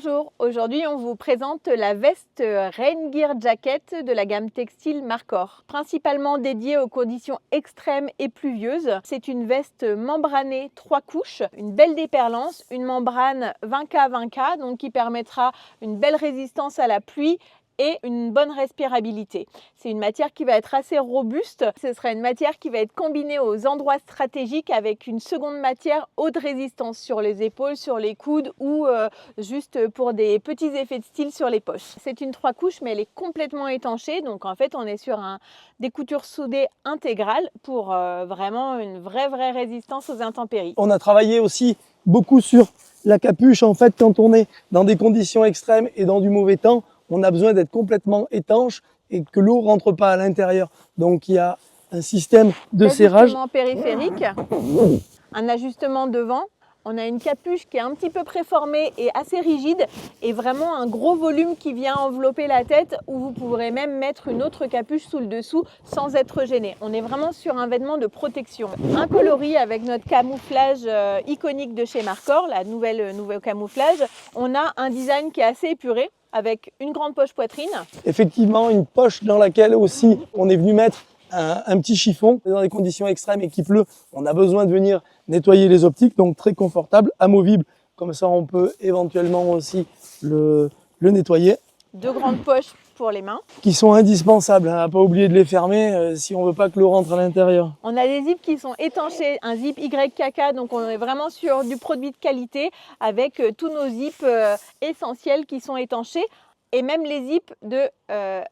Bonjour, aujourd'hui on vous présente la veste Rain Gear Jacket de la gamme textile Markor. Principalement dédiée aux conditions extrêmes et pluvieuses, c'est une veste membranée 3 couches, une belle déperlance, une membrane 20K donc qui permettra une belle résistance à la pluie et une bonne respirabilité. C'est une matière qui va être assez robuste. Ce sera une matière qui va être combinée aux endroits stratégiques avec une seconde matière haute résistance sur les épaules, sur les coudes ou juste pour des petits effets de style sur les poches. C'est une 3 couches mais elle est complètement étanchée. Donc en fait on est sur des coutures soudées intégrales pour vraiment une vraie résistance aux intempéries. On a travaillé aussi beaucoup sur la capuche. En fait, quand on est dans des conditions extrêmes et dans du mauvais temps, on a besoin d'être complètement étanche et que l'eau rentre pas à l'intérieur. Donc il y a un système de serrage. Ajustement périphérique, un ajustement devant. On a une capuche qui est un petit peu préformée et assez rigide et vraiment un gros volume qui vient envelopper la tête où vous pourrez même mettre une autre capuche sous le dessous sans être gêné. On est vraiment sur un vêtement de protection. Un coloris avec notre camouflage iconique de chez Markor, la nouvelle camouflage. On a un design qui est assez épuré avec une grande poche poitrine. Effectivement, une poche dans laquelle aussi on est venu mettre un petit chiffon. Dans des conditions extrêmes et qu'il pleut, on a besoin de venir nettoyer les optiques, donc très confortable, amovible, comme ça on peut éventuellement aussi le nettoyer. Deux grandes poches pour les mains. Qui sont indispensables, hein, à pas oublier de les fermer si on veut pas que l'eau rentre à l'intérieur. On a des zips qui sont étanchés, un zip YKK, donc on est vraiment sur du produit de qualité avec tous nos zips essentiels qui sont étanchés. Et même les zips de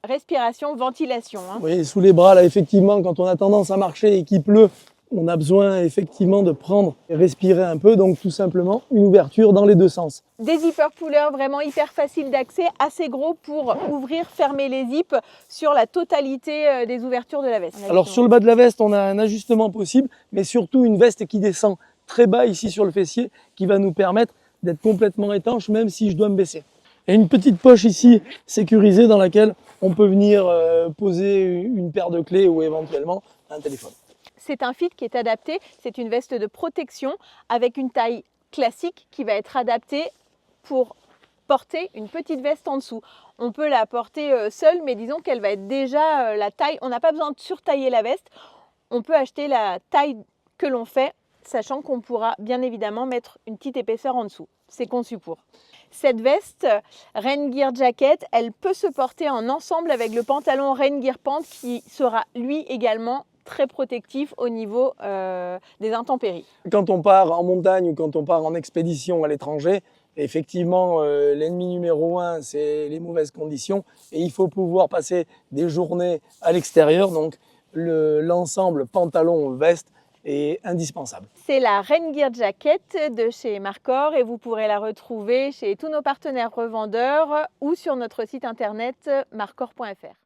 respiration, ventilation. Hein. Oui, sous les bras, là, effectivement, quand on a tendance à marcher et qu'il pleut, on a besoin effectivement de prendre et respirer un peu. Donc tout simplement, une ouverture dans les deux sens. Des zippers pullers vraiment hyper faciles d'accès, assez gros pour ouvrir, fermer les zips sur la totalité des ouvertures de la veste. Alors sur le bas de la veste, on a un ajustement possible, mais surtout une veste qui descend très bas ici sur le fessier, qui va nous permettre d'être complètement étanche, même si je dois me baisser. Et une petite poche ici sécurisée dans laquelle on peut venir poser une paire de clés ou éventuellement un téléphone. C'est un fit qui est adapté, c'est une veste de protection avec une taille classique qui va être adaptée pour porter une petite veste en dessous. On peut la porter seule, mais disons qu'elle va être déjà la taille, on n'a pas besoin de surtailler la veste, on peut acheter la taille que l'on fait, sachant qu'on pourra bien évidemment mettre une petite épaisseur en dessous. C'est conçu pour. Cette veste Rain Gear Jacket, elle peut se porter en ensemble avec le pantalon Rain Gear Pant qui sera lui également très protectif au niveau des intempéries. Quand on part en montagne ou quand on part en expédition à l'étranger, effectivement, l'ennemi numéro 1, c'est les mauvaises conditions et il faut pouvoir passer des journées à l'extérieur. Donc l'ensemble pantalon-veste est indispensable. C'est la Rain Gear Jacket de chez Markor et vous pourrez la retrouver chez tous nos partenaires revendeurs ou sur notre site internet markor.fr.